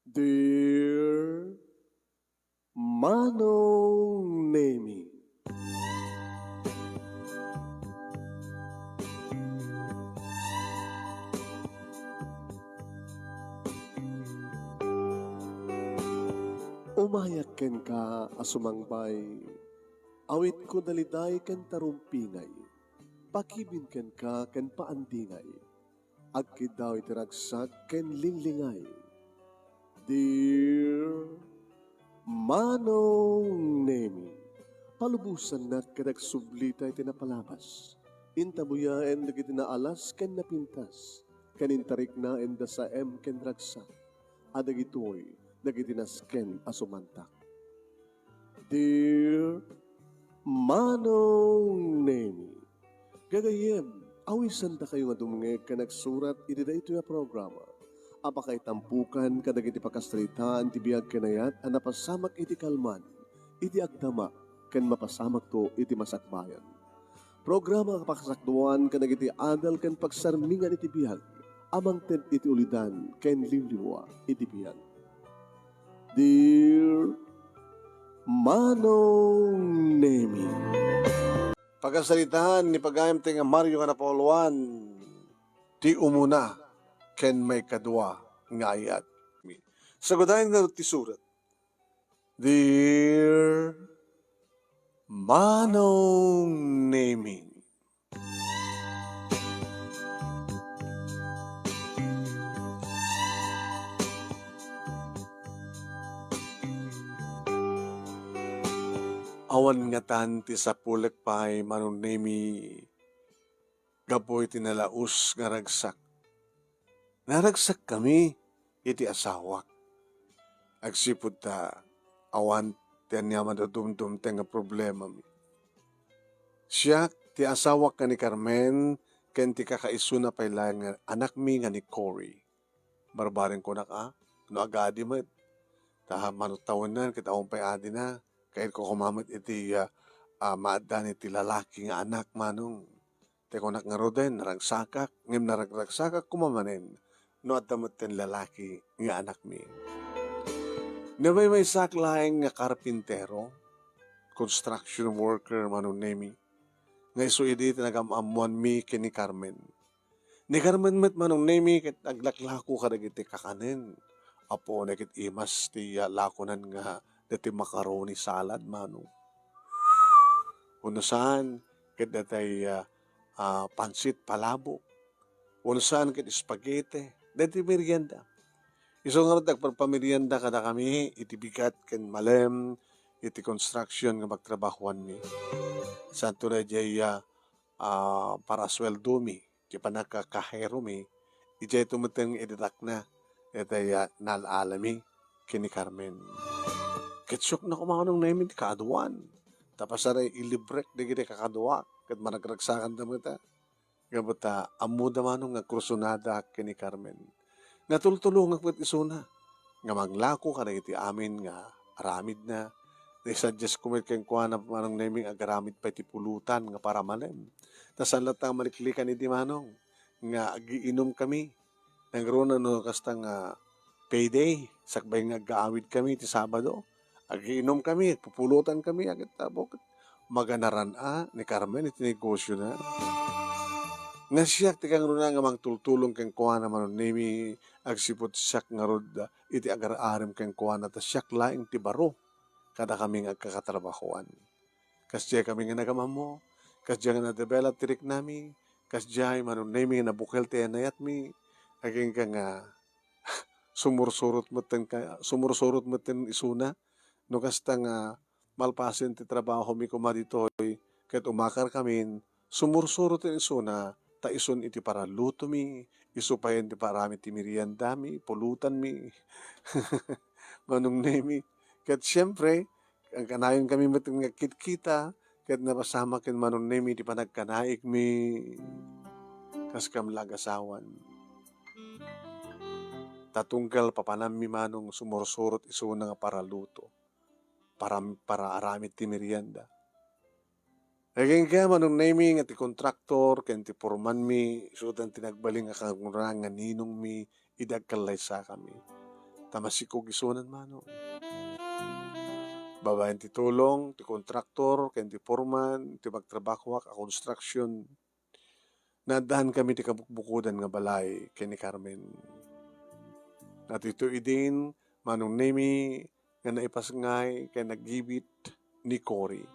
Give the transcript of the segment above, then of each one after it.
Dear Manong Nemi, umayak ken ka asumangbay, awit ko daliday ken tarumpingay, pakibin ken ka ken paandingay, agkid daw itiragsak ken linglingay. Dear Manong Nemi, palubusan na kadag sublita iti napalabas. Intabuya en dagiti naalas ken napintas. Kanintarik na en da sa ken ragsak. Adagitoy dagiti nasken asumantak. Dear Manong Nemi, gagayem, awisan da kayo nga dumungeg ka nagsurat iti da ito ya programa. Apakay tampukan kadag iti pakastritaan ti biyag kanayat a napasamak iti kalman, iti agdama, ken mapasamak to iti masakbayan. Programa kapakasakduan kadag iti adal ken pagsarmingan iti biyag, amang ten iti ulidan ken liwliwa iti biyag. Dear Manong Nemi, Pagkasalitahan ni pagayam ti nga Mario nga Napoluan, ti umuna, ken may kadwa nga ayat. Sagudahin nga ti surat. Dear Manong Nemi, awan nga tan ti sapulek pay Manong Nemi, gaboy tinalaus nga ragsak. Naragsak kami iti asawak. Agsipud ta awan ti anya madudumdum ti nga problema mi. Siya ti asawak ka ni Carmen ken ti kakaiso na paylayan nga anak mi nga ni Cory. Barbarin ko na ka, no agadi met. Ta manutawon na, kita akong pay adi na. Kahit ko kumamit iti maadan iti lalaki nga anak manong. Te konak nga roden, naragsakak, ngem naragsakak kumamanen. No at damot ten lalaki nga anak mi. Nabay may saklaeng nga karpintero, construction worker manong nemi. Nga iso idi tinagamamuan mi kini Carmen. Ni Carmen met manong nemi ket aglaklako kadag iti kakanen. Apo nekit imas ti lakonan nga dati macaroni salad manong. Kuno saan ket datay pansit palabo. Kuno saan ket spaghetti. Dati merienda. Iso nga rin pagpamerienda kada kami iti bigat ken malem iti construction nga magtrabahuan mi. Santo na jay para sweldo mi. Di pa nakakahero mi. Ijay tumateng iditak na. Itay nalalami kini Carmen. Ketsok na kumanong namin ti kaaduan. Tapos aray ilibrek di gini kakadua. Kat managragsakan da ta. Gabata amuda manong nga kursunada kini Carmen. Nga tultulong nga kwet isuna. Nga maglako ka na iti amin nga aramid na. Nisuggest ko may kengkuha na manong naming agaramid pa iti pulutan nga para malem. Tas ang latang maliklikan iti manong nga agiinom kami. Nagroon na no kastang payday. Sakbay nga gaawid kami ti Sabado. Agiinom kami, pupulutan kami. Agit tabok maganaran ni Carmen iti negosyo na. Nga siya ti kang runa nga mangtultulong keng kuha na manon nemi agsipot siyak nga rod iti agar-arim keng kuha na ta siyak laing ti baro kada kami nga agkakatrabahoan. Kasya kami nga nagamamo, kasya nga na-develop tirik nami, kasya manon nemi nga nabukel ti anayat mi, aging ka nga sumursurot moten isuna, no kasta nga malpasin ti trabaho mi kumaditoy, ket umakar kami, sumursurot ti isuna, ta ison iti para luto mi, iso pa ti parami ti merienda mi, pulutan mi, manong nemi. Ket siyempre, ang kanayon kami mateng nga kitkita, ket napasama ken manong nemi ti panagkanaik mi, kas kam lagasawan. Tatunggal papanam mi manong sumursurot isuna nga para luto, para aramid ti merienda. Naging kaya manong naming at ti kontraktor, ken ti porman mi, sudan tinagbaling nga kagurang nga ninong mi, idagkalay sa kami. Tamasiko gisunan mano. Babayan ti tulong, ti kontraktor, ken ti foreman, ti magtrabaho a construction. Nadaan kami ti kabukbukudan nga balay ken ni Carmen. At ito idin, manong nemi, nga naipasngay, ken naggibit ni Cory.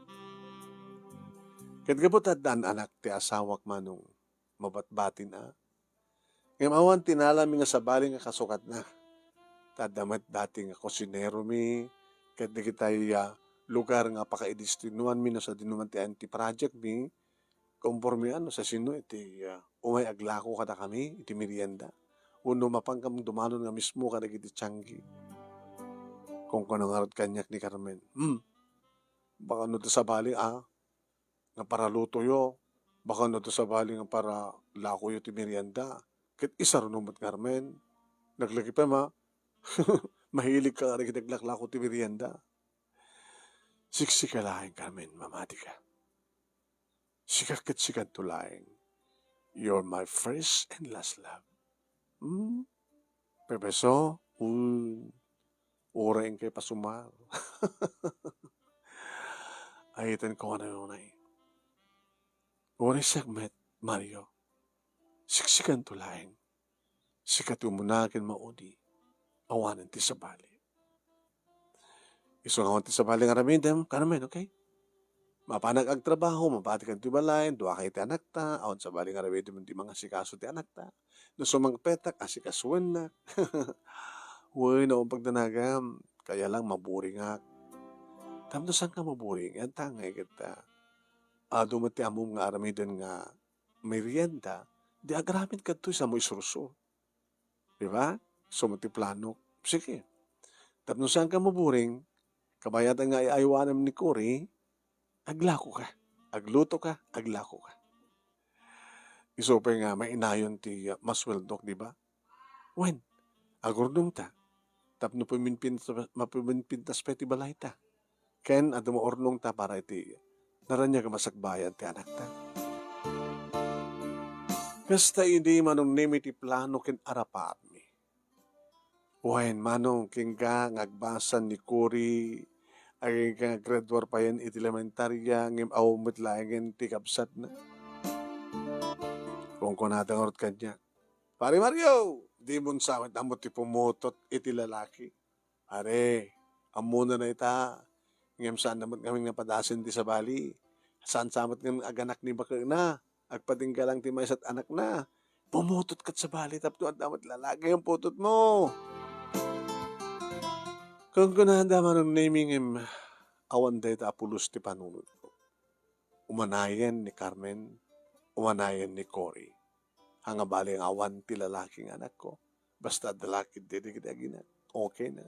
Ket gabot adan anak ti asawak manong mabatbatin a. Ngem awan tinala mi nga sabali nga kasukat na. Tadamat dati nga kusinero mi, ket di kitay lugar nga pakaidistrinuan mi no sa dinuman ti anti-project mi, konforme ano sa sino iti umay aglako kada kami, iti merienda. Uno mapang kam dumanon nga mismo kada iti tiyanggi. Kung kanangarot kanyak ni Carmen, baka no to sa bali nga para luto yo, baka no to sa bali nga para lako yo ti merienda. Ket isa ron umot Carmen, naglagi pa ma, mahilig ka rin naglaklako ti merienda. Siksika laing Carmen, mamati ka. Sikakit sikat to laing. You're my first and last love. Pepeso, uraing kay pasumar. Ayitan ko ano yun ay. Uray segment, Mario. Siksikan to laing. Sikat umunakin maudi. Awanan ti sabali. Iso nga ti sabali nga ramidem, Carmen, okay? Mapanag ag trabaho, mapati kan ti balay, duwa kay ti anak ta, awan sabali nga ramidem ti mga sikaso ti anak ta. No sumang petak, asikasuan na. Uy, noong pagdanagam, kaya lang maburing nga. Tamdo saan ka maburing? Yan tangay kita. Dumati among nga aramidem nga merienda, di agramid ka to sa mo isurso. Diba? Sumati plano. Sige. Tapno saan ka maburing, kabayatan nga iaywanam ni Cory, aglako ka. Agluto ka, aglako ka. Isupay nga, mainayon ti masweldok, di ba? When? Agurdong ta. Tapno mapiminpintas pa ti balay ta. Ken, at maornong ta para iti naranya ka masagbayan ti anak ta. Kasta hindi manong nemi ti plano ken arapat mi. When manong kingga ngagbasan ni Cory, ay nga grade 4 pa yan iti elementarya, ngim awumit laingen ti kapsat na. Kung kunatangorot kanya, Pare Mario, di mon sawit amot ti pumutot iti lalaki. Pare, amuna na ita, ngim saan naman kami napadasin ti sabali. Saan samot ng aganak ni Bakang na, agpatingga lang ti maysat anak na. Pumutot kat sabali, tapno at damat lalaki ang putot mo. Kung kunahanda manong naming awan day ta apulos ti panunod ko. Umanayan ni Carmen, umanayan ni Cory. Hanga bali ang awan ti lalaking anak ko. Basta dalaki didi kita ginak. Okay na.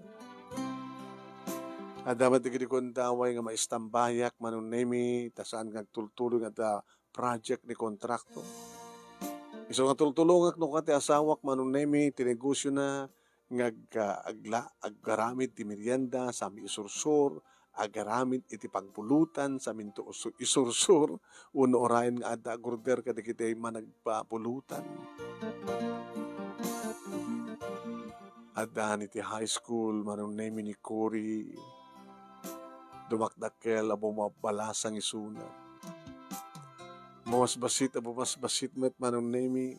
At dapat di kong daway nga maistambayak manong nami, tasaan nga tultulong at project ni kontrakto. Iso nga tultulong no kati asawak manong nami, tinegosyo na, aggaramid ti merienda sa mi isursur, agaramid iti pagpulutan sa minto isursur, uno orayan nga adda gurder kada kita'y managpapulutan. Adda iti high school, manong nemi ni Cory, dumakdakkel, abo mabalasang isuna. Mamasbasit, abo masbasit met manong nemi,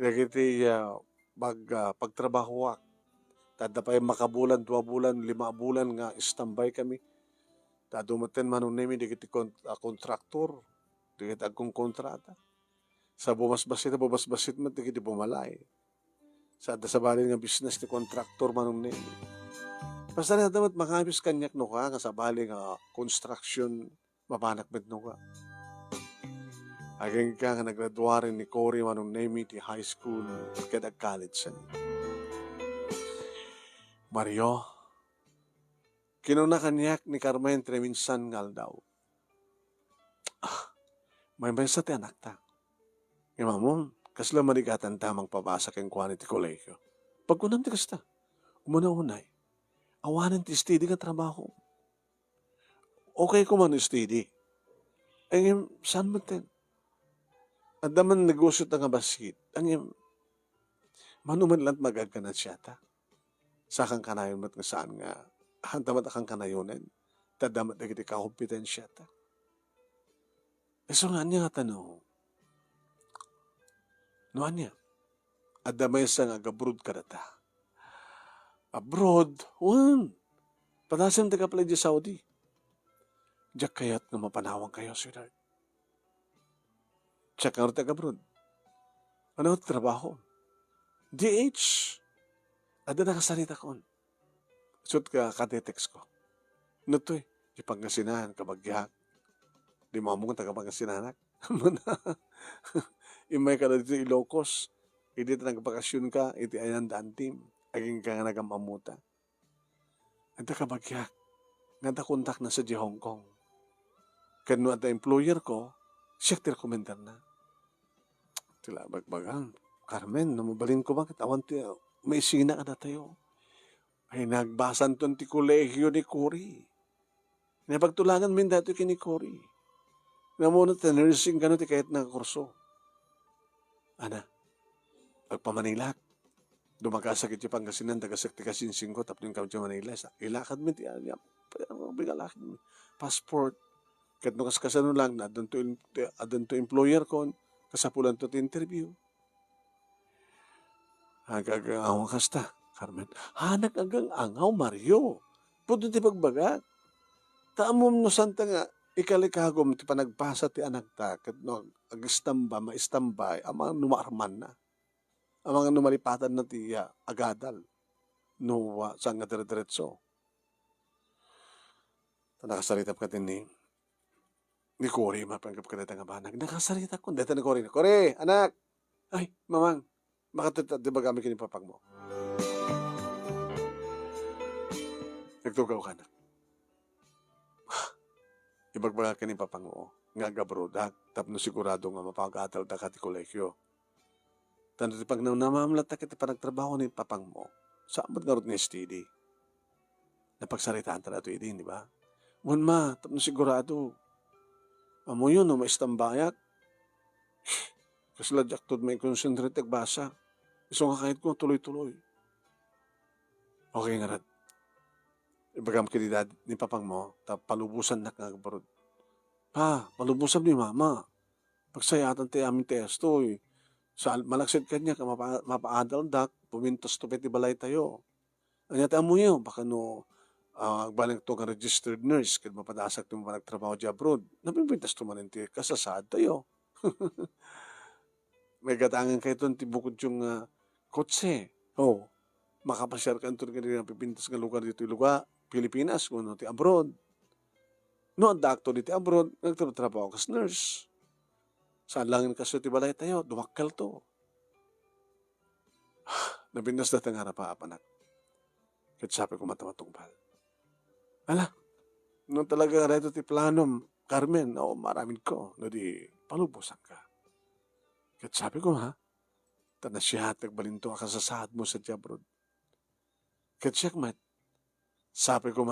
kagiti pagtrabaho tada pa makabulan, 2 bulan, 5 bulan nga standby kami. Tadumaten manong nemi di kiti kontraktor, di kiti agkong kontrata. Sa bumasbasit met di kiti bumalay. Sa dasabalin nga business ti kontraktor manong nemi. Basta na dapat makabis kanyak no ka, nga sabali nga construction, mapanak met no ka. Aging ka nga nagraduarin ni Cory manong nemi ti high school kada college. Mario, kinuna kanyak ni Carmen Treminsan ngal daw. May sa ti anak ta. Imamon, kasla manikatan tamang pabasa keng quality kolegyo. Pagkunam ti kasta, umuna-unay, awanan ti steady nga trabaho. Okay ko man steady. Ang saan mo ten? At daman negosyo ta nga basit. Ang manuman lang magagkanat siya ta. Sa kang kanayon mat nga saan nga, hantamat akang kanayonan, tadamat na kiti kakompetensya ta. So nga niya nga tanong, no anya, adamay sa nga gabrod ka data. Abroad, padasang taga pala di Saudi. Diyak kayat nga mapanawang kayo, sweetheart. Check nga taga abroad. Ano trabaho? DH. Ada nakasalita ko. Sut ka katetext ko. Ano to di Pangasinan, kabagyak. Di mo among taga Pangasinan. Imay ka na dito Ilocos. Hindi ta nagpakasyon ka, iti ayan dantim. Aging ka nga nagamamuta. Anta kabagyak. Nga kontak na sa di Hong Kong. Kano at employer ko, siya ti-recommendar na. Tila bagbagang. Carmen, namabalin ko bakit? Awan ti, may sina ka na tayo. Ay nagbasan ton ti kolegyo ni Cory. Napagtulangan min dati kini Cory. Namunot na nursing ka no ti kahit nakakurso. Ana, pagpamanilak. Dumakasakit yung Pangasinan, tagasakti kasinsing ko, tapos yung kami sa Manila. Ilakad mo ti aliyap. Bigalakad mo. Passport. Kat no kaskasano lang na adon to employer ko, kasapulan to interview. Hagagang kasta, Carmen. Nagagang angaw, Mario. Puto ti pagbagat. Taamom no santa nga, ikalikagom ti panagbasa ti anak ta, kat no, agistamba, maistambay, amang numarman na. Amang numalipatan na ti agadal. No, saan nga dire-diretso. Nakasalita ka din ni Cory, mapanggap ka dito nga ba? Nakasalita ko. Dito ni Cory. Cory, anak! Ay, mamang, makatita, di ba kami kinipapag mo? Nagtugaw ka na. Ibagbaga kinipapag mo. Nga gabrodak. Tapno sigurado nga mapag-atal da ka ti kolekyo. Tanto ti pag namamlat na kiti panagtrabaho ni papang mo, saan mo nga ni steady? Napagsalitaan ta na ito di ba? Wan ma, tapno sigurado. Amo yun, no, maistambayak. Kasi ladyak to may concentrate basa. Gusto nga kahit ko tuloy-tuloy. Okay nga rat. Ibagam ka ni papang mo, palubusan na kagabarod. Pa, palubusan ni mama. Pagsayatan tayo aming testo eh. Sa malaksit ka niya, mapaadal dak, pumintos to peti balay tayo. Anya tayo mo yun, baka no, balik to ka registered nurse, kaya mapadasak to mo nagtrabaho di abroad. Napipintas to man hindi, kasasad tayo. May gatangan kayo to, tibukod yung kotse. Makapasyar ka ito na pipintas ng lugar dito yung lugar, Pilipinas, kung ti abroad. No, ang dakto dito abroad, nagtrabaho kas nurse. Saan lang kaso ti balay tayo, dumakal to. Nabindas na tang harap anak. Kahit sabi ko matamatungpal. Ala, nung talaga reto ti planom, Carmen, maraming ko, no di palubusan ka. Kahit sabi ko tana siya tagbalinto ka sa sahad mo sa Jabrod. Kahit siya mat, sabi ko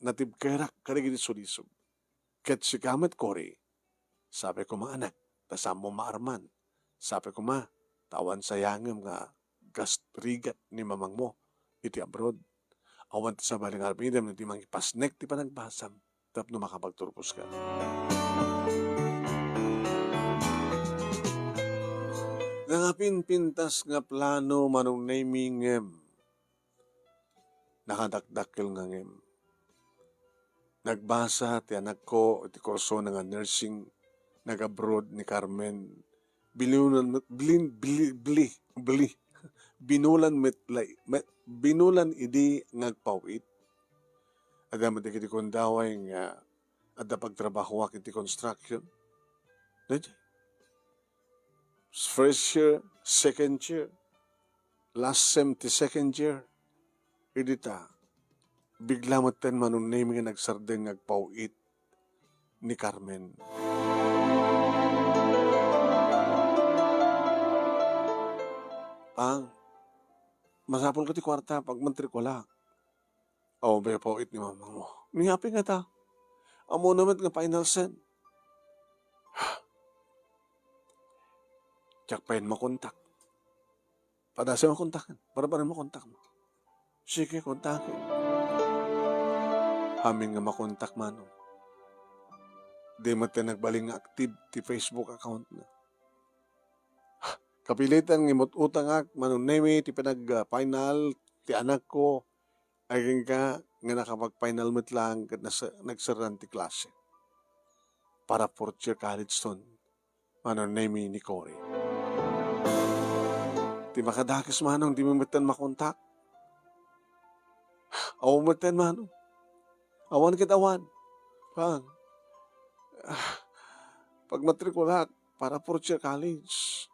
natibkerak karigin sulisog. Kahit si kamat Cory, sabi ko anak, tasam mo maarman. Sabi ko tawan sayangam nga gastrigat ni mamang mo, iti abroad. Awan sa baling arpidam, hindi mang ipasnek, ti panagbasam, tapno makapagturpos ka. Nangapin pintas nga plano manong namingem, nakadakdakil nga ngem. Nagbasa ti anak ko, iti kurso nga nursing, nag-abroad ni Carmen, binulan idi ngagpawit. Ada mo di kiti kundaway nga ada pagtrabaho kiti construction. First year, second year, last sem ti second year, idita, bigla mo ten manong name nga nagsardeng ngagpawit ni Carmen. Masapol ka ti kwarta pag mantrikula. May pawit ni mamang mo. Ngapi nga ta. Amo naman nga final sen. Tsak pa yun makontak. Padasa makontakan. Para mo kontak mo. Sige, kontakin. Hamin nga makontak manong. Di mo tayo nagbaling nga active ti Facebook account na. Kapilitan ng imot utang ak, manong nemi, ti pinag-final, ti anak ko, ay ka nga nakapag-final mo't lang kat nagsaran ti klase. Para fourth year college ton, manong nemi ni Cory. Ti makadakis manong, di mo matan makontak. Awan matan manong. Awan kit awan. Pag matrikulat, para fourth year college.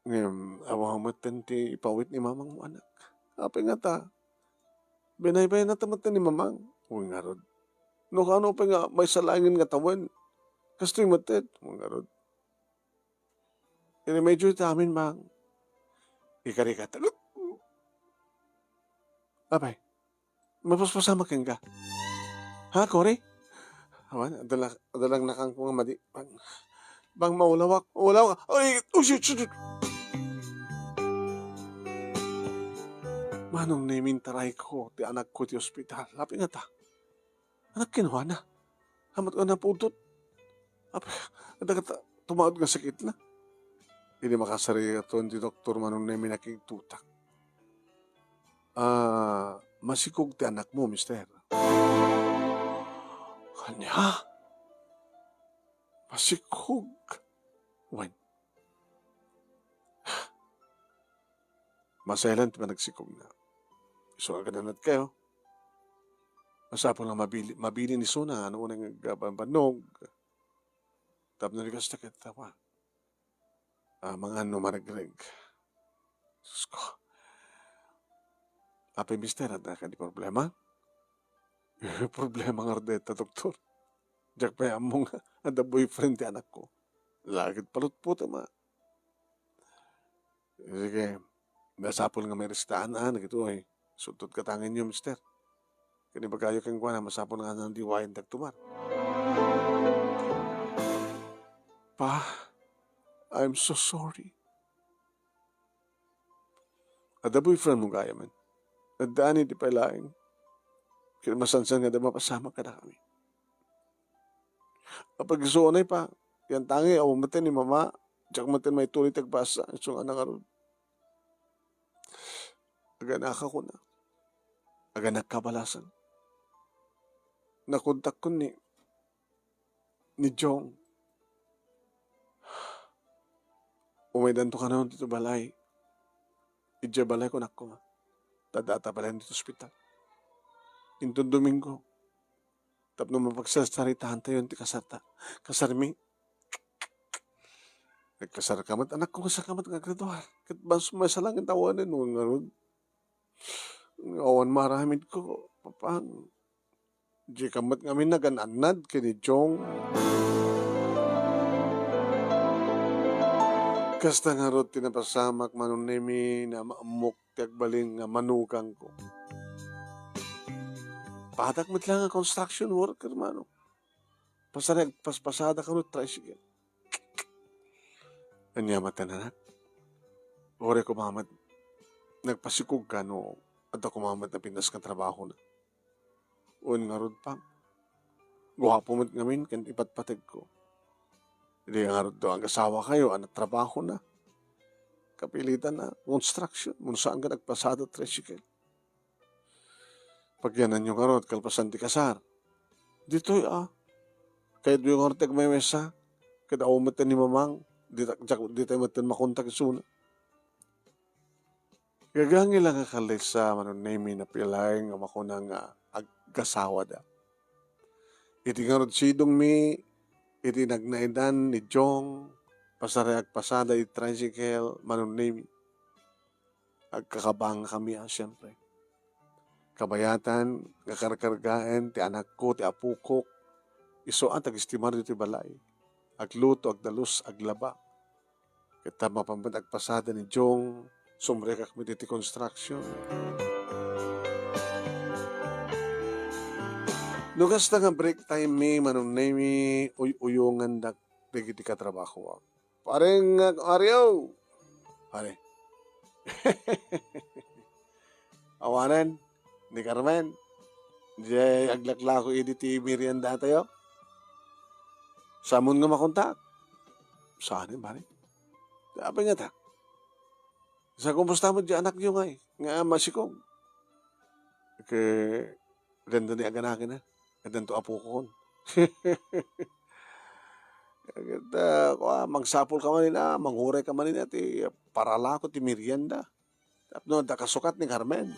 Ngayon, awan matan ti ipawit ni mamang mo anak. Apa nga ta? Binay-bay na tamatan ni mamang. Huwag nga rod. No kano pa nga may salangin nga tawan. Kasto'y matet. Huwag nga rod. Ini medyo tamin mang. Ikarikat. Abay. Mapaspasama kang ka. Ha, Cory? Awan, adalang nakang kong madi. Bang maulawak. Maulawak. Ay, oh shit. Manong naimintaray ko, ti anak ko ti ospital. Lapi nga ta. Anak kinuha na. Hamat ko na putot. Api, tumawad nga sakit na. Hindi makasari ito ti doktor manong naimin nakikitutak. Masikog ti anak mo, mister. Kanya? Masikog? When? Masailan ti managsikog na. So, agad kayo. Masapong lang mabili ni Suna, ano unang nagbabanog. Tap na ligas na kitawa. Mga ano maragreg. Sus ko. Apa yung mister, at di problema? Problema nga rdeta, doktor. Diyak pa yung mong ada boyfriend ti anak ko. Lagit palot po tama. Sige, masapol nga may restaan gitu ay. Suntot katangin niyo, mister. Kani ba kayo kang kuha na masapon nga nang diwain tagtumar. Pa, I'm so sorry. Ada boyfriend mo kaya man. Nadaan di palaing. Kaya masansan nga da mapasama ka na kami. Kapag isuonay pa, yan tangi, awamatin ni mama, tsak matin may tuloy tagpasa, isong anak karon. Aganaka ko na. Aga nagkabalasan. Nakontak ko ni Jong. Umaydan to ka na dito balay. Idya balay ko nako. Tadata balay dito ospital. Intong Domingo. Tapno mapagsasaritahan tayo ti kasarta. Kasarmi. Nagkasar kamat. Anak ko kasakamat nga graduar. Kat bas masalang ang tawanan mo nga ron. Awan maramid ko, papang. Di kamat kami nagananad kini Jong. Kasta nga ro tinapasamak manunemi na maamok tiagbaling nga manukang ko. Patak mit lang ang construction worker mano. Pasarag paspasada ka ro tricycle. Anyamatan na. Ore ko mamat. Nagpasikog ka no. At ako mamat na pinas ka trabaho na. Un nga rod pa. Guwapo mo't ngamin, kan ipatpatag ko. Hindi nga rod do, ang asawa kayo, anak trabaho na. Kapilitan na, construction, muna saan ka nagpasada tricycle. Pagyanan nyo nga rod, kalpasan di kasar. Dito Kaya doon nga rod, may mesa. Kada umatan ni mamang, di tayo matan makontak isuna. Gagangi lang kakalay sa manunemi na pilay nga makunang agkasawa da. Iti nga rod sidong mi, iti nagnaidan ni Jong, pasarayag pasada iti tricycle, manunemi. Agkakabang kami siyempre. Kabayatan, kakarkargaan, ti anak ko, ti apukok, isuan tag-istimar dito balay. Agluto, agdalus, aglaba. Kita mapamban agpasada ni Jong, sumre kami diti construction. Nugas na nga break time mi, manunemi, uyungan na digiti ka trabaho. Pareng, Aryo! Pare. Awanan, ni Carmen. Di aglakla ko ti merienda tayo. Samon nga makontak. Saan bari? Sabi nga ta. Sa kumusta mo di anak nyo nga eh. Nga masikong. Kaya ganda ni aganakin na. Ganda to apo ko. Ganda ko magsapol ka man nila. Manghuray ka man nila. Ti parala ko ti merienda. Tapno da kasukat ni Carmen.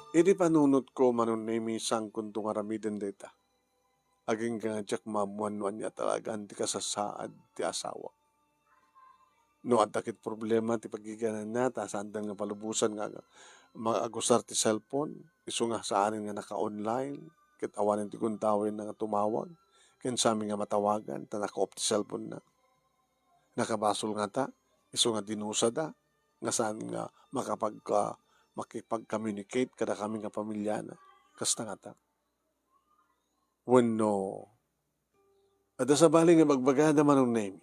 Idi panunot ko manon na misang kuntong aramiden deta. Aging kajak mamuanuan niya talaga ti kasasaad ti asawa. No at takit problema ti pagiganan na tasandang nga palubusan nga mag-agusar ti cellphone. Iso nga saanin nga naka-online. Kit awanin ti kuntawin na nga tumawag. Ken sami nga matawagan ta naka-off ti cellphone na. Nakabasol nga ta. Iso nga dinusa da. Nga saan nga makipag-communicate kada kami nga pamilya na. Kasta nga ta. Wano. Ada sa bali nga magbagada manong name.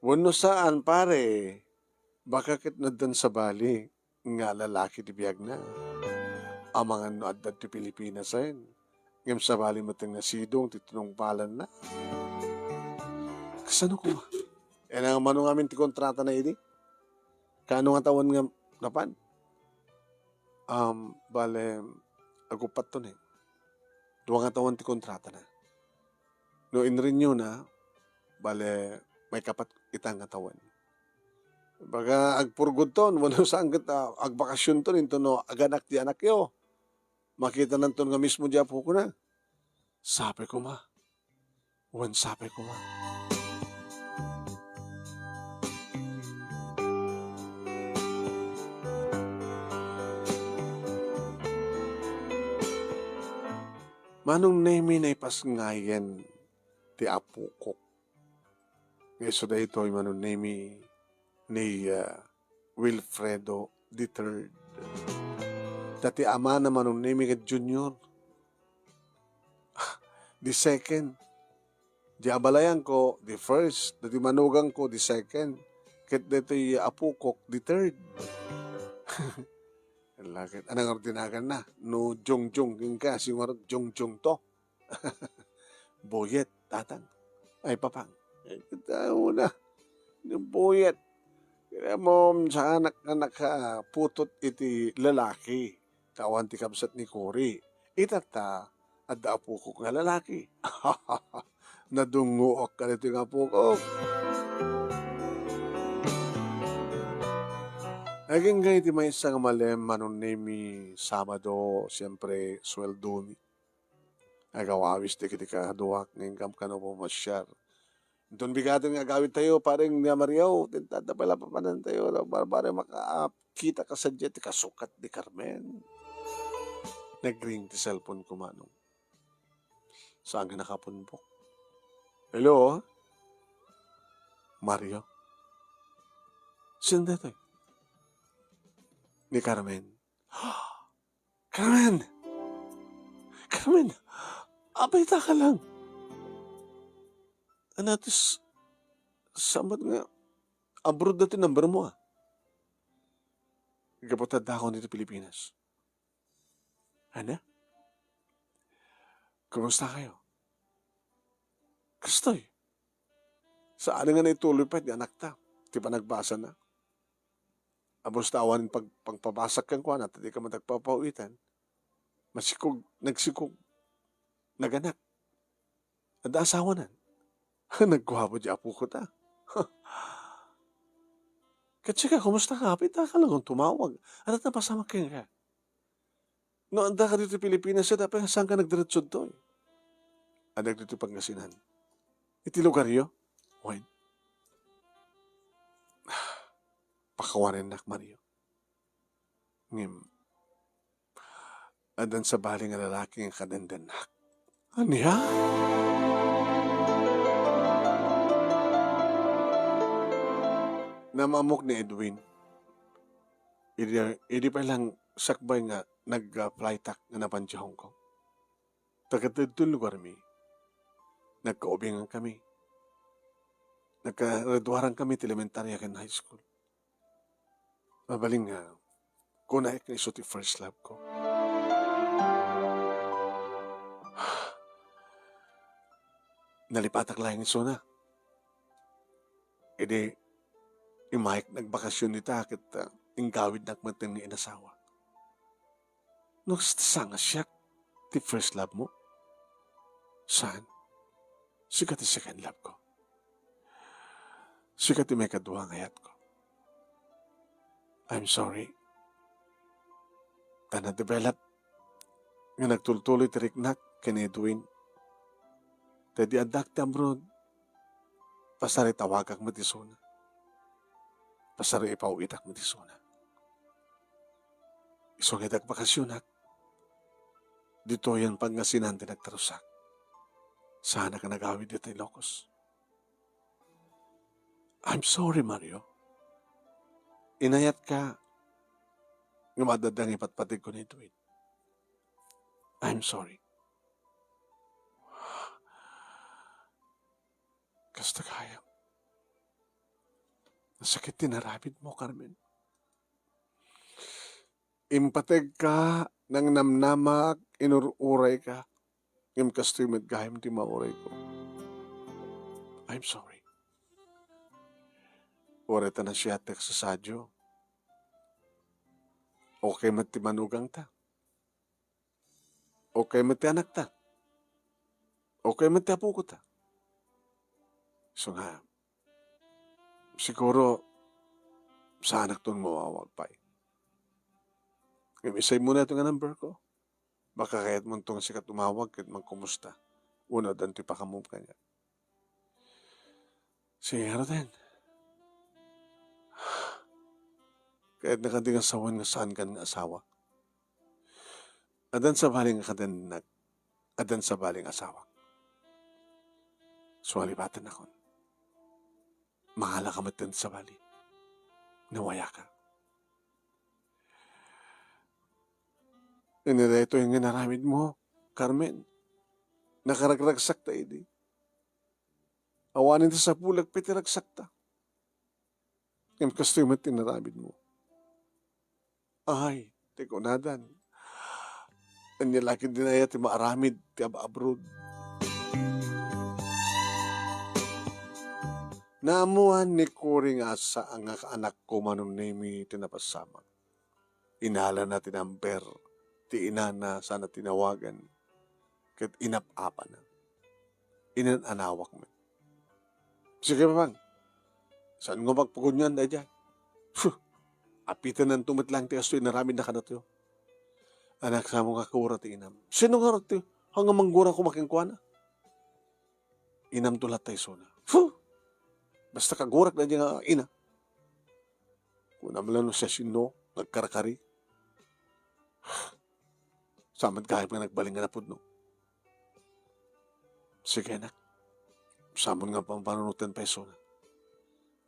Wano saan pare. Baka kit nadan sa bali. Nga lalaki di biyag na. Amangan no adad ti Pilipinas ayin. Ngam sa bali matang nasidong titunong palan na. Kasano ko ma? E nga manong amin ti kontrata na ini. Kano nga tawan nga napan? Bale, agupat to na eh. Duwa nga tawan ti kontrata na. No in-renew na, bale, may kapat itang nga tawan. Baga, agpurgod ton, wano saan kita, agbakasyon ton, into no, aganak di anak yo. Makita nanton nga mismo di apo ko na. Sabi ko ma. Sabi ko ma. Manong name na ipasngayan ti apo ko. Yeso da ito ay manong name ni Wilfredo III. Dati ama na manong name ka Junior. The second. Di abalayan ko, the first. Dati manugang ko, the second. Kit dito yung apo ko, the third. Lakit. Anong tinagan na? No jong-jong king ka. Siguro jong-jong to. Boyet, tatang. Ay, papang. Kita na. Yung boyet. Kaya mo sa anak-anak ka, putot iti lalaki. Kawan ti kabsat ni Cory. Itata, adda apo ko nga lalaki. Nadunguok ka nito yung apo ko. Aging ganiti may isang malem manon nemi Sabado, siyempre sweldo mi. Agawawis ti kiti kaduak ng kam kano po masyar. Doon bigatin nga gawin tayo, parang niya Mariaw, tintada pala papanan tayo, para makakita ka sa jet, kasukat ni Carmen. Nag-ring ti cellphone ko manong. Saan ka nakapunpok? Hello? Mario? Sino dito? Ni Carmen. Carmen! Carmen! Abay ka lang. Anatis, samat nga, abroad natin number mo ah. Gapotad ako dito Pilipinas. Ana? Kumusta kayo? Kastoy. Saan nga na ituloy pa, di anak ta. Di pa nagbasa na. Abos tawan pagpabasak kang kuwan at di ka matagpapawitan. Masikog, nagsikog, naganak. At asawa na. Nagkuhapo di apo ko ta. Kasi ka, kumusta ka? Pita ka lang kung tumawag. Ano na pasama kayo ka? No, anda ka dito Pilipinas siya, dapat saan ka nagdiretsod to eh. Anak dito Pangasinan. Iti lugar yo? Wait. Pakawanan nak Mario. Ngim. Adan sa baling nga lalaki nga kadandanak. Aniya? Namamok ni Edwin. Idi pa lang sakbay nga nag-fly tack nga napan sa Hong Kong. Tagatadun lugar mi. Nagkaubingan kami. Nagkaradwaran kami elementarya kan high school. Mabaling nga, kung naik na iso ti first love ko. Nalipatak lang iso na. E di, imaik nagbakasyon ni takit ingkawid nakmatin ni inasawa. No, sanga siya ti first love mo. Saan? Sikat ti second love ko. Sikat ti may kaduha ngayat ko. I'm sorry. Ta na-develop nga nagtultuloy ti riknak kini Edwin. Tadi adak ti abroad. Pasari tawagak mo ti suna. Pasari ipauitak mo ti suna. Isong bakasyonak. Dito yan pag nga sinante nagtarusak. Sana ka nagawid dito Ilocos. I'm sorry, Mario. Inayat ka. Nga madadang ipatpatig ko nito. I'm sorry. Kasta kaya. Nasakit tinarabid mo, Carmen. Impateg ka ng namnamak, inururay ka. Ngam kastoy madgahim ti mauray ko. I'm sorry. Oreta na siya tek sa sadyo. Okay mati manugang ta. Okay mati anak ta. Okay mati apo ko ta. So nga, siguro, sa anak ton mawawag pa eh. Isay mo na ito nga number ko. Baka kaya't mo itong sikat tumawag kahit magkumusta. Una, danti pa kamum kanya. Sige, Roden. Kahit nakading asawan nga saan ka ng asawa. Adan sa baling akadan adan sa baling asawa. Sualibatan ako. Mahala ka matan sa bali. Nawaya ka. Ito yung naramid mo, Carmen. Nakaragragsak ta idi. Awanin ta sa pulag, pitiragsak ta. Yung customer tinaramid mo. Ay, teko nadan. Ang nilaki din ay ti maaramid, ti abroad. Naamuhan ni Cory nga sa ang anak ko manunimi tinapasama. Inala na tinamper, ti inana sana tinawagan, kat inapapa na. Inananawak mo. Sige pa bang, saan nga magpagunyan na dyan? Apitan ng tumitlang ti asto, inaramid na ka na to. Anak sa mga kakura ti inam. Sino nga rin ti? Hanggang manggura ko makingkuana. Inam tulat tayo suna. Basta kagurak na dyan nga ina. Kung naman siya sino, nagkarakari. Samad kahit nga nagbaling nga na po, no? Sige, anak. Samon nga pang panunutan peso na.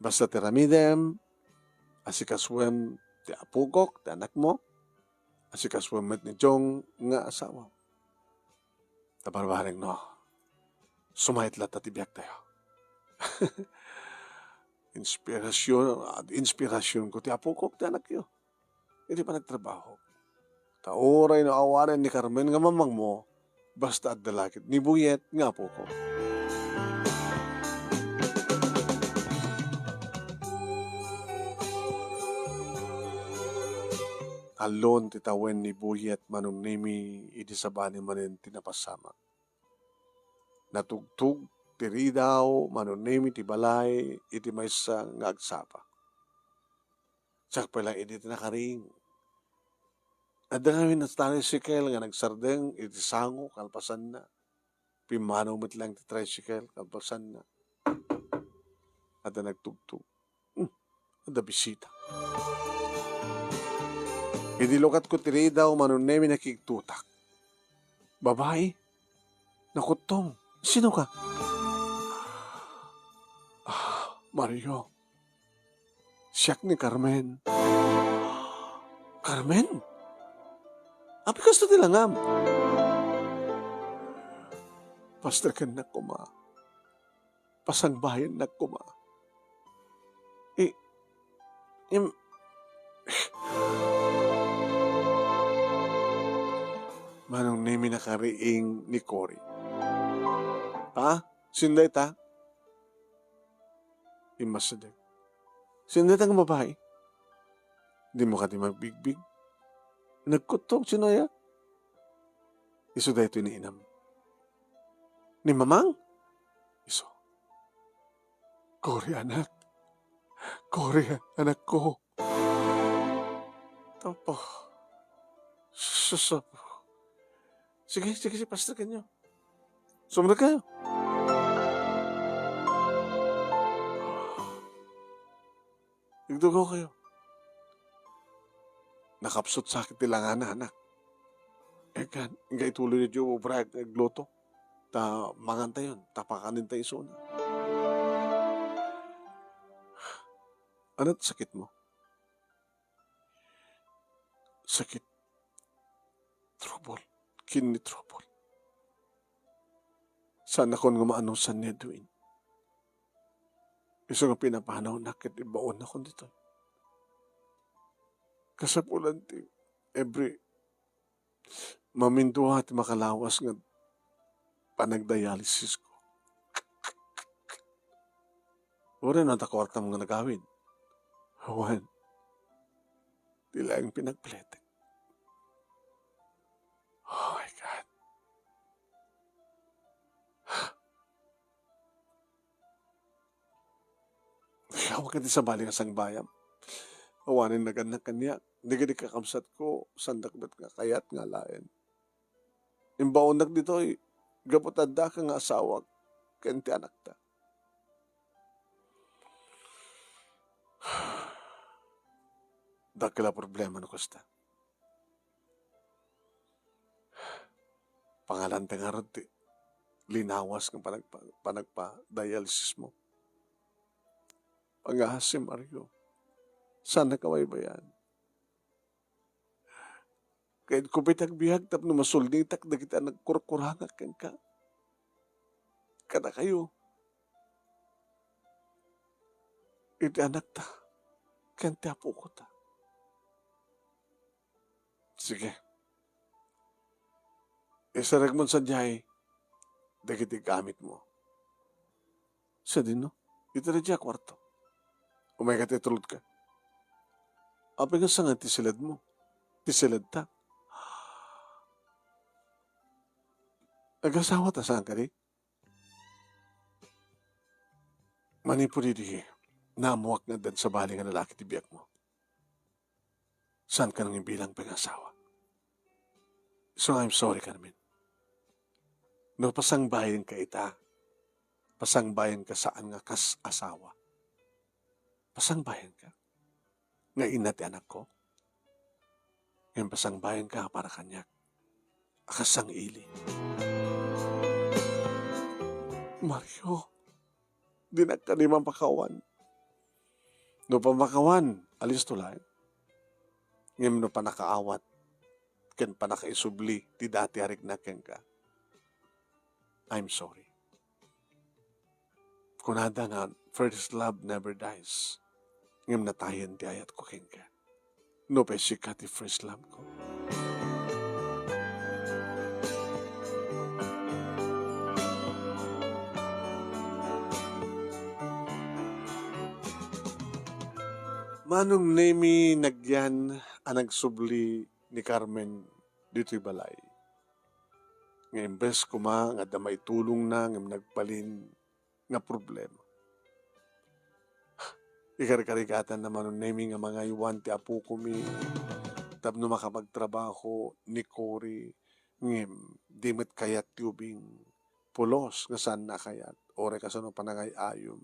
Basta tiramidem, asikaswem ti apugok, ti anak mo, asikaswem met ni Jong nga asawa. Tabarbaring no, sumahit lahat at ibiyak tayo. Inspirasyon ko ti apugok, ti anak yo. Hindi pa nagtrabaho. Taoray na awanan ni Carmen nga mamang mo, basta at dalakit ni Buyet nga po ko. Alon titawen ni Buyet manunimi idi sabani manin tinapasama. Natugtug tiri daw manunimi ti balay iti maysa nga agsapa. Sak pala idi tinakaring. Adda kami na tricycle nga nagsardeng iti sango kalpasan na. Pimano met lang ti tricycle kalpasan na. Adda nagtugtug. Adda bisita. Idi lokat ko tiri daw manunemi nakiktutak. Babae? Nakutong. Sino ka? Mario. Siyak ni Carmen. Carmen? Api kasto tilangam. Pastor kan na kuma. Pasangbayan na kuma. kami nakariing ni Cory. Ta? Sinday ta? Imasadag. Sinday ta ng babae. Di mo ka di magbigbig. Nagkutok sinaya. Iso da ito iniinam. Ni mamang? Iso. Cory anak. Cory anak ko. Tapo. Susap. Sige, pastor kanyo. Sumunod kayo. Igdugo kayo. Nakapsot sakit nila nga anak. Ekan, nga ituloy ni Joe Bragg nagloto. Ta manganta yun. Tapakanin tayo suna. Ano't sakit mo? Sakit. Trouble. Kidney trouble. Sana kon nga maano sa Nedwin. Iso nga pinapanaw na kit ibaon ako dito. Kasapulan ti every maminduha at makalawas nga panagdialysis ko. Wala na takwarta mga nagawin. Hawan. Tila ang pinagpletek. Oh my God. Hawak ka sa bali nga sang bayam. Awanin na ganak kanya. Hindi ka di kakamsat ko. Sandakbat nga kayat nga lain. Imbaonak dito ay gapotanda ka nga asawag. Kenti anak ta. Dakila problema no kusta. Pangalan nga ron ti. Linawas ng panagpa-dialysis mo. Pangahasim, Mario. Sana kaway ba yan? Kahit kupitag bihag tap no masulnitak na kita nagkurkurangak kang ka. Kada kayo. Iti anak ta. Kante apo ko ta. Sige. Isarag mo sa diyay. Dagiti gamit mo. Sa din no? Ito na dya kwarto. Umay ka titulod ka. Apay ka sa nga tisilad mo. Tisilad ta. Nag-asawa ta saan ka di? Manipuri di. Namuwak na dan sa bali nga lalaki tibiyak mo. Saan ka nang ibilang pang-asawa? So I'm sorry ka namin. No, pasangbayan ka ita. Pasangbayan ka saan nga kas asawa. Pasangbayan ka. Nga inati anak ko. Ngayon pasangbayan ka para kanyak. Akasang ili. Mario, di na ka ni mapakawan. No pamakawan, alis tulay. Ngayon no pa nakaawat. Ken pa nakaisubli, ti dati harik na ken ka. I'm sorry. Kunada nga, first love never dies. Ngam natayan ti ayat ko ken ka. No pa siya ti first love ko. Manong nemi nagyan ang nagsubli ni Carmen dito'y balay. Nga imbes kuma nga damay tulong na nga nagbalin nga problema. Ikar-karikatan naman ng nemi nga mga iwan ti apo kumi tapno makapagtrabaho ni Cory ngem dimit kayat tubing pulos nga saan na kayat ore kasano panangay ayom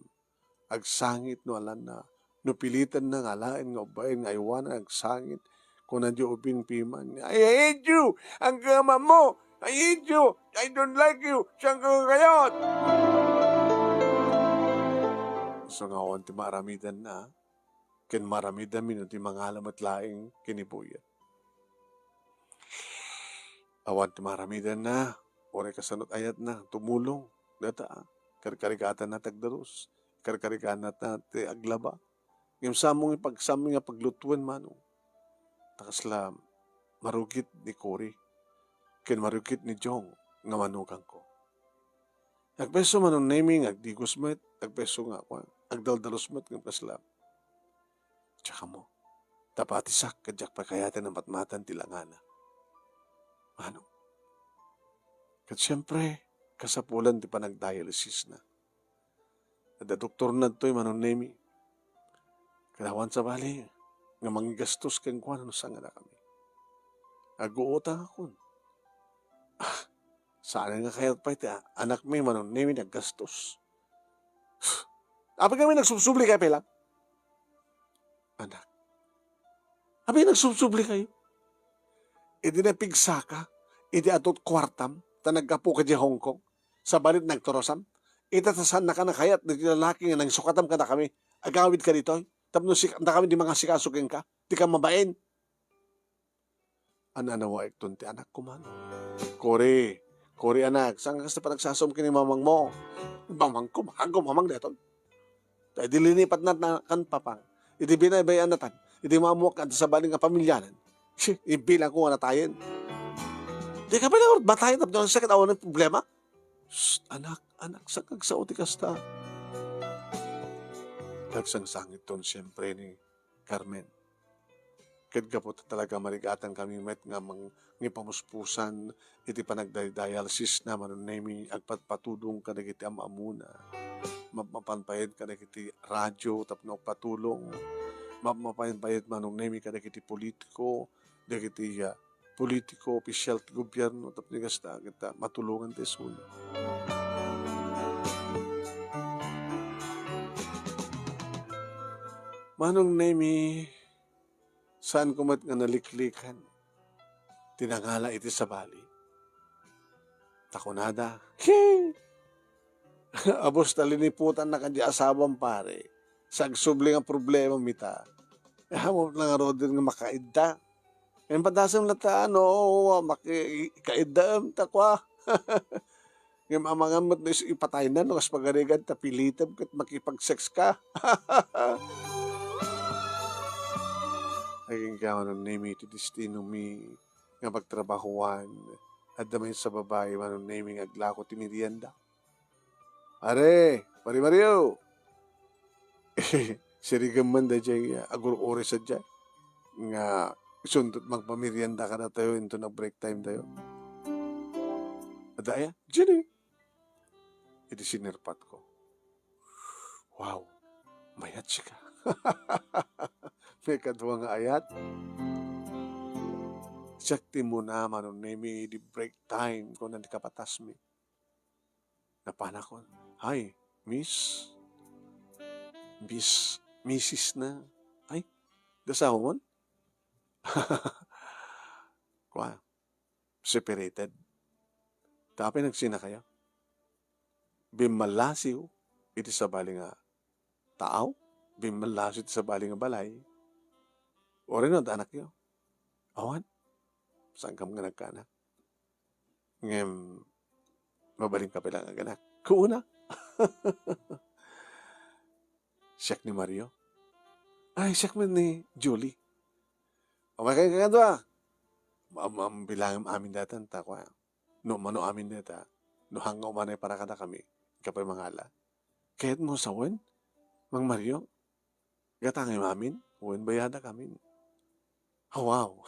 agsangit no alan na no pilitan na nga lain nga ubayin nga iwan agsangit kung nandiyo ubing piman I hate you ang gama mo I hate you I don't like you siyang kayot. So nga awan ti maramidan na ken maramidan min ti mga alamat laing kinibuyat. Awan ti maramidan na ore kasanot ayat na tumulong data karkarikatan na tagdaros karkarikatan na ti aglaba ngem samong ipagsaming nga paglutuan mano takasla marugit ni Cory ken marukit ni Jong nga manugang ko. Agpeso manon naming agdigos met, agpeso nga ako, agdaldalos met ng paslam. Tsaka mo, tapatisak kadyak pa kayatan ng matmatan tilangana. Ano? Kat siyempre, kasapulan ti panagdialysis na. Ada doktor na to'y manon nami. Kadawan sa bali, nga mangigastos kang kuwan ano nga na kami. Aguutang akon. Sana nga kayat pa iti anak may manon nami naggastos. Apa kami nagsubsubli kayo pelang? Anak. Abi nagsubsubli kayo? Idi na pigsaka, idi atot kwartam, ta nagkapo ka di Hong Kong, sa balit nagtorosam, itatasan na ka na kayat, naglalaki nga nang sukatam ka na kami, agawid ka dito, tapno na kami di mga sikasukin ka, di ka mabain. Ananawa ikton ti anak ko man. Kori anak, saan ka sa panagsasom kini mamang mo? Mamang ko, mamang deton. Dahil dilinipat na kan papang, iti binabayan natan, iti mamuak at sa baling nga pamilyanan, ibilang ko nga natayin. Di ka ba na batayin tapos ang sakit awan ng problema? Shh, anak, sa kagsauti kasta. Nagsangsangit ton siyempre ni Carmen. Kadga po talaga marigatan kami met nga pamuspusan iti panagdialysis na manunemi agpatpatulong ka na kiti amamuna. Mapanpayad ka na kiti radyo tapno patulong. Mapanpayad manunemi ka na kiti politiko, na kiti politiko, opisyal ti gobyerno, tapos nagasta kita matulungan ti suna. Manong nemi, saan kumat nga naliklikan, tinangala iti sa bali. Takunada, abos taliniputan na kanya asawang pare, sagsubli nga problema mita. Hamot lang nga rodin nga makaidda. Ngayon padasam na ta, makaidam takwa. Ngayon amangamot na ipatay na, no, kas pagarigan, tapilitab, kat makipag-sex ka. Naging kaman ng name iti destino mi, nga pagtrabahuan, at damay sa babae, manong naming aglako ti merienda. Pare Mario! Sirigaman da dyan, agur-ore sa dyan. Nga, sundot magpamerienda ka na tayo, into na break time tayo. Adaya, dyan iti sinerpat ko. Wow, mayat siya ka. May kadwa nga ayat. Sakti mo na manon nemi di break time ko nanti kapatas mi. Napanakon. Hi, Mrs. na. Ay, dasahon? Kwa, separated. Tapi nagsina kayo. Bimalasiw, iti sa bali nga tao. Bimalasiw iti sa bali nga balay. O rin anak nyo. Awan, saan ka mga nagkaanak? Ngem, mabaling ka pala ang anak. Kuuna. Siyak ni Mario. Ay, siyak man ni Julie. O may kayo kakadwa. Bilang amin datan, takwa. No, mano amin data. No, hanga umanay para kada kami. Kapay mangala. Kahit mo sawan, Mang Mario, gatangay mamin, uwan bayada kami. Oh, wow.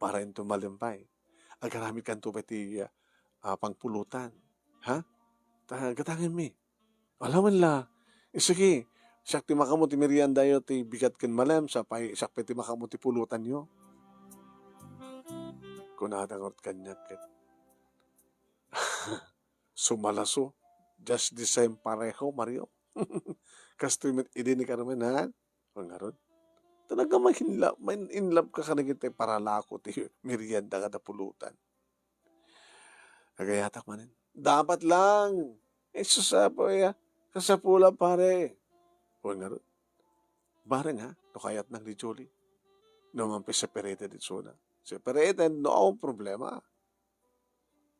Para ito malimpay. Agarami kan to pati pangpulutan. Ha? Gatangin mi. Alaman la. Sige, siyak ti makamu ti merienda yo ti bigat ken malam sa pay siyak ti makamu ti pulutan yo. Kunadangot kanyak ket. Sumalaso. Just the same pareho, Mario. Kasto idini ka naman, ha? Pangarod. Talaga may in love ka kanagit para lako ti merienda kada pulutan. Agayatak manin. Dapat lang. Susapo ya. Kasapula pare. Pangarod. Bareng ha. No kayat nang di Julie. No mampi separated ito na. Separated, no problema.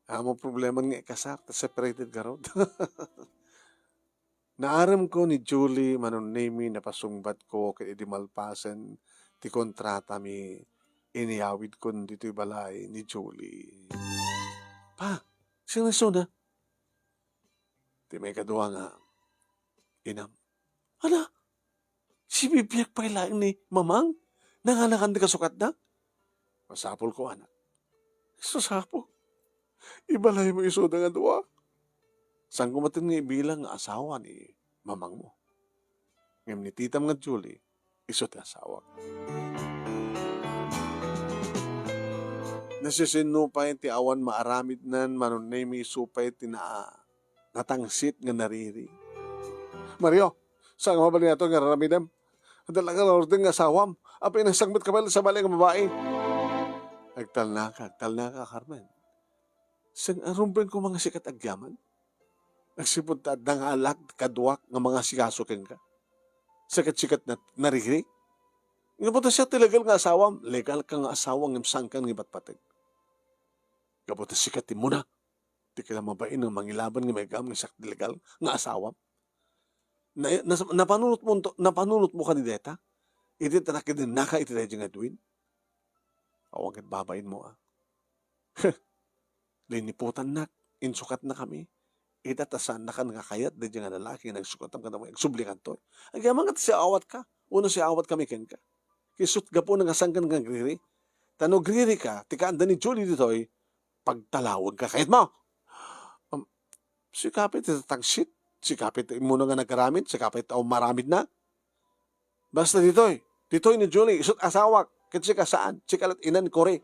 Amo problema nga kasar. Separated ka ron. Naaram ko ni Julie manunemi na pasungbat ko kay di malpasan ti kontrata mi iniyawid ko dito'y balay ni Julie. Pa, sino na? Ti may kadwa nga, inam. Ala, si Bibiyak pa ilaing ni Mamang? Nangalakan di kasukat na? Masapol ko, anak. Susapol. Ibalay mo iso nga duwa. Sang kumatin nga ibilang nga asawa ni Mamang mo. Ngam ni titam nga Julie, iso ti asawa. Nasisinupay ti awan maaramid nan manunay mi supay ti natangsit nga nariri. Mario, saan nga mabali nato nga raramidam? Dalaga na ordeng nga asawam. Apay nasangbat ka pala sa bali nga babae. Agtal na ka, Carmen. Sang arumben ko mga sikat agyaman. Nagsipod ta nga alag kaduak nga mga sikasukin ka. Sikat-sikat na nariri. Nga po siya tilagal nga asawam. Legal ka nga asawang imsangkan ng ibatpatag. Kabuta sikat ti muna. Di ka mabain ng mangilaban nga may gam ng sak legal nga asawam. Napanunot mo kanideta? Iti tanakid din naka iti tayo nga duwin. Awag at babain mo Liniputan na. Insukat na kami. Itatasan na ka nga kayat di nga lalaki nagsukat ang kanamay. Agsublikan to. Ang yaman nga siya awat ka. Uno siya awat kami ken ka. Kisut gapo nga sangkan nga griri. Tano griri ka. Tika anda ni Julie dito'y pagtalawag ka. Kahit mo. Sikapit ito tagsit. Sikapit muna nga nagkaramid. Sikapit o maramid na. Basta dito'y. Dito'y ni Julie. Isut asawak. Kasi ka saan? Sikalat inan kore.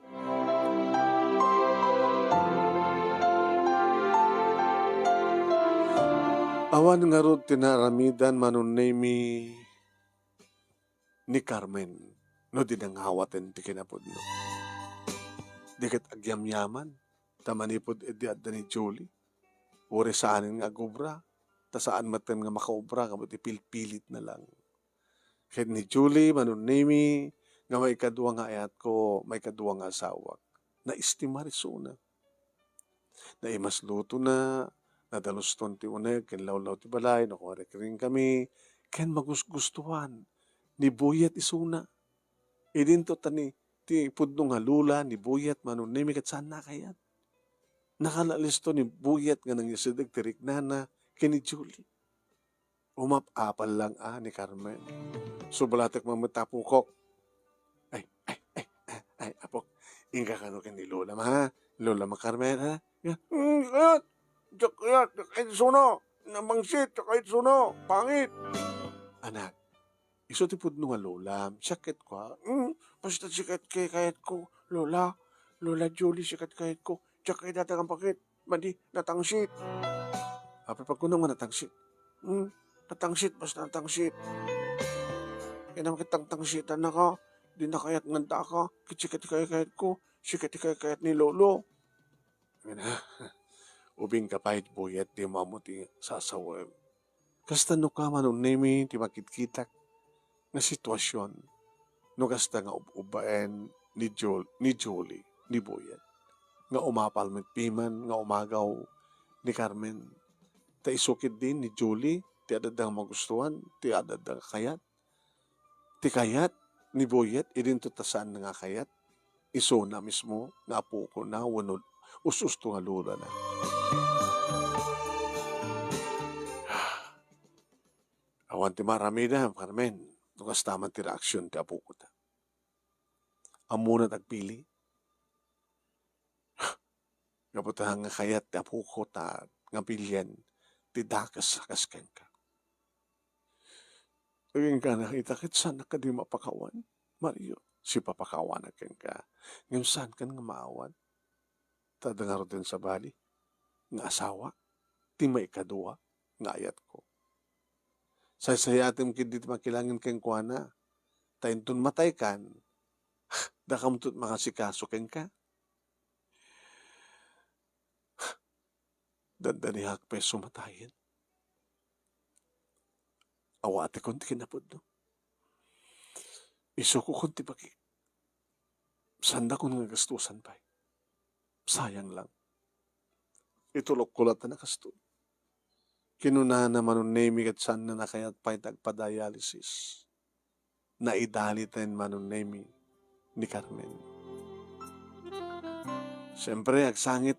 Awan nga ro tinaramidan manunemi ni Carmen. No dinanghawaten ti kinapod no. Dikat agyamyaman. Tamanipod edi adda ni Julie. Uri saanin nga gubra. Ta saan maten nga makaubra. Kabuti pilit na lang. Kaya ni Julie manunemi nga may kadwa nga ayat ko, may kadwa nga asawa. Na-estimar isuna. Na imasluto na, nadaluston ti uneg, ken lawlaw ti balay, nakuha rin kami, ken magusgustuhan, ni buyat isuna. Idinto tani, ti pudno nga lula, ni buyat, manunimi, kat saan na kayat? Nakalalisto ni buyat nga nang yasidag tirik nana, ken ni Julie. Umapapal lang ni Carmen. Subalatak mamatapukok. Ay, apok, inga ka no ken ni Lola ma, Lola ma Carmen, ha? Kayat, kahit suno, namangsit, kahit suno, pangit. Anak, iso ti pudno nga Lola, sakit ko, basta sikat kayat ko, Lola, Lola Julie, sikat kayat ko, tsaka kay datagang pakit, madi, natangsit. Apay pag kunong nga natangsit, natangsit, basta natangsit. Kaya naman kitang tangsitan na ka, di na kayat nganda ka, sikat kayat ko, sikat kayat ni Lolo. Ubing kapahit buyat di mamuti sasawem. Kasta no ka manunemi ti makitkitak na sitwasyon no kasta nga ubaen ni Julie, ni buyat. Nga umapal piman, nga umagaw ni Carmen. Ta isukid din ni Julie, ti adadang magustuhan, ti adadang kayat. Ti kayat ni buyat, idin to tasaan na nga kayat. Iso na mismo, nga po ko na, wanod, ususto nga lula na. Awan ti maramida, Carmen. Tukas taman ti reaksyon ti apo ko ta. Amuna tagpili. Kaputahan nga kayat ti apo ko ta, nga pilyan, ti dakas kasken ka. Taging ka nakita, kit saan ka di mapakawan? Mario, si papakawan na ken ka. Ngayon saan ka nga maawan? Tadangar din sa bali, nga asawa, ti may kadua, nga ayat ko. Sayatim kit dito makilangin ken kwa na. Tayintun matay kan. Dakamtut makasikaso ken ka. Dandanihak peso matayin. Awate konti kinapod no. Iso ko konti baki. Sanda ko nga gastusan pa. Sayang lang. Itulok ko lang na nakasto. Kinunahan naman ng name at saan na nakayat pa'y tagpa-dialysis. Naidalitan man ng name ni Carmen. Siyempre, agsangit,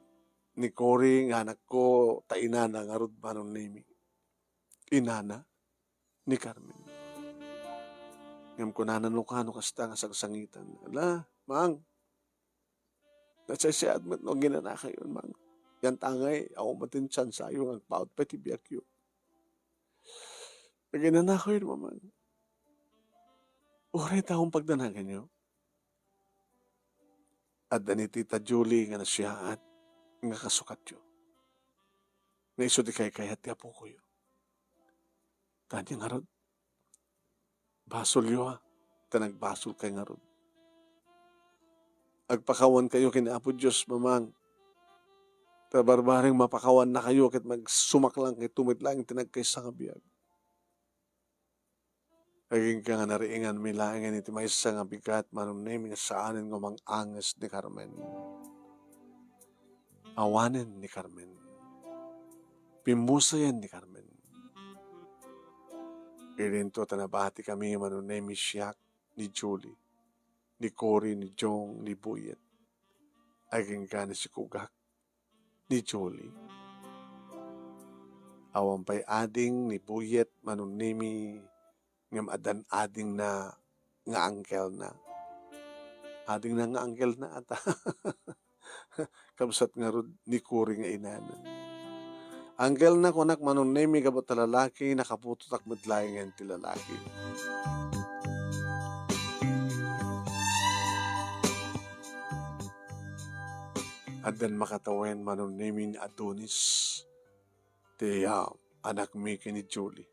ni Cory nga anak ko ta inana nga rod manon nimi. Inana ni Carmen. Ngam ko nananukano kasta nga sagsangitan. Ala, mang, nagsasiyad mo no ginana kayo, mang. Yan tangay, ako matinsan sayo ang paut pa tibiyak yun. Ginana ko yun, mamang. Uray taong pagdanagan nyo. At ni Tita Julie nga nasiyaan nga kasukat yun. Nga iso di kay kayat ya po ko yun. Tanya nga rod. Basol yo ha. Tanagbasol kay nga rod. Agpakawan kayo kinaapo Diyos, mamang. Tabarbaring mapakawan na kayo kit magsumak lang kay tumit lang tinagkaysa nga biyag. Aging ka nga nariingan milaingan iti may isa nga bigat manong name nga saanin nga mang angas ni Carmen. Awanin ni Carmen. Pimusayan ni Carmen. Irinto tanabati kami manong name ni Siak, ni Julie, ni Cory, ni Jong, ni Buyet. Aging ka ni si Kugak, ni Julie. Awang pa'y ading ni Buyet manong name ngam adan ading na nga angkel na. Ading na nga angkel na ata. Kamsat nga rod ni Cory nga inanan. Angkel na kunak manon nemi kabot lalaki nakaputot ak madlayan ti lalaki. Adan makatawen manon nemi ni Adonis. Ti anak mi ni Julie.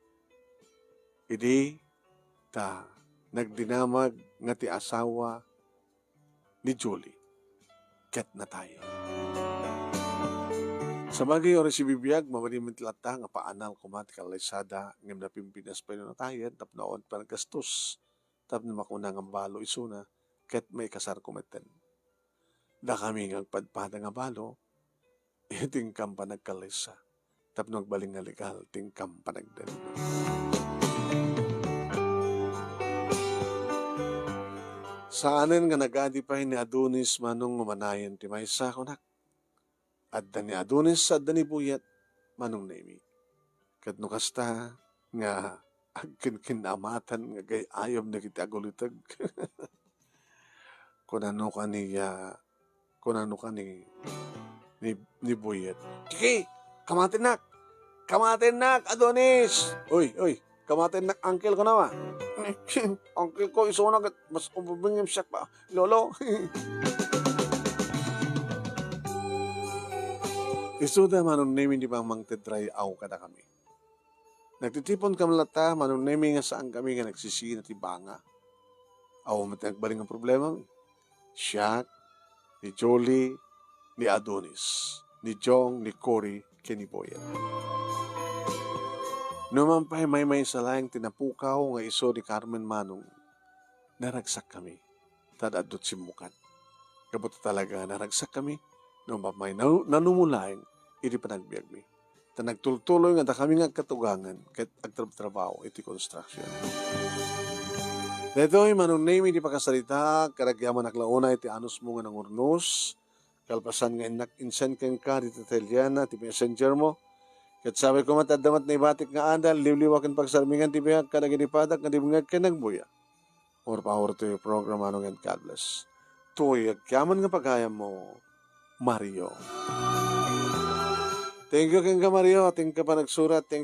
Idi ta nagdinamag nga ti asawa ni Julie. Ket na tayo. Sa bagay oras si bibiyag, mamalimin tilata nga paanal kumati kalaysada ngam na Pimpinas pa yun na tayo, tap na on pa naggastos, tap na makuna nga balo isuna, ket may kasar kumeten. Da kami nga padpada nga balo, itingkam pa nagkalaysa, tap na magbaling nga legal, tingkam pa nagden. Saanin nga nagadi pa ni Adonis manong umanayan ti maysa kunak. Adda ni Adonis adda ni Buyet manong nemi. Ket no kasta nga agkin kinamatan nga gay ayom na kita agulitag. Kunano ka ni Buyet. Kiki, kamatin nak Adonis. Oy, kamatin nak uncle ko na wa. Uncle ko iso na mas umubingim siya pa. Lolo. Isuda manon nemi di bang mangtedray aw kada kami. Nagtitipon kam lata manon nemi nga saan kami nga nagsisi na tibanga. Aw matagbaling ang problema. Siya, ni Jolie, ni Adonis, ni Jong, ni Cory, kini Boyan. Naman pa'y may salayang tinapukaw nga iso ni Carmen Manong. Naragsak kami. Tadadot si Mukat. Kabot talaga naragsak kami. Naman may nanumulaing iti panagbiag mi. Nagtultuloy nga da kami nga katugangan ket agtrabaho iti construction. Deto'y manong name iti pagkasalita karagyaman aklauna iti anus mo nga nangurnos kalpasan nga insen ken ka iti Teliana iti messenger mo. Ket sabi ko matadamat na ibatik nga andal, liwliwakin pagsarmingan ti bihag kadaginipadak nga dibungag ken nagbuya. Or power to your program anong and God bless. Tuy agyaman nga pagayam mo, Mario. Thank you kang Mario, ating ka pa nagsurat. Thank